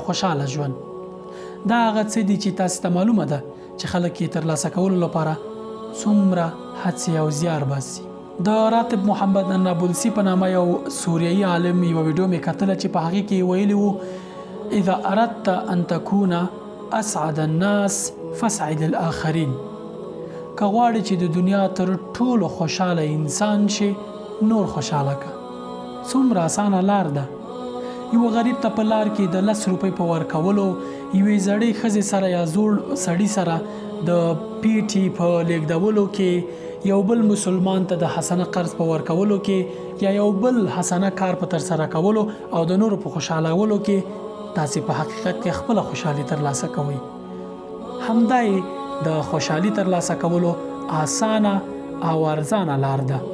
خوشاله ژوند دا هغه څه دي چې تاسو ته معلومه ده چې خلک یې ترلاسه کولو لپاره څومره هڅې او زیار باسي. د راتب محمد النابلسی په نامه یو سوریایي عالم یوه ویډیو مې کتله چې په هغې کې ویلي وو اذا اردت ان تكون اسعد الناس فاسعد الاخرین. که غواړې چې د دنیا تر ټولو خوشاله انسان شي نور خوشاله که. څومره اسانه لار ده. یو غریب ته په لار کې د 10 روپۍ په ورکولو، یوې زړې ښځې سره یا زوړ سړي سره د پیټي په لیږدولو کې، یو بل مسلمان ته د حسنه قرض په ورکولو کې، یا یو بل حسنه کار په ترسره کولو او د نورو په خوشحالولو کې تاسې په حقیقت کې خپله خوشحالي ترلاسه کوئ. همدا د خوشحالي ترلاسه کولو اسانه او ارزانه لار ده.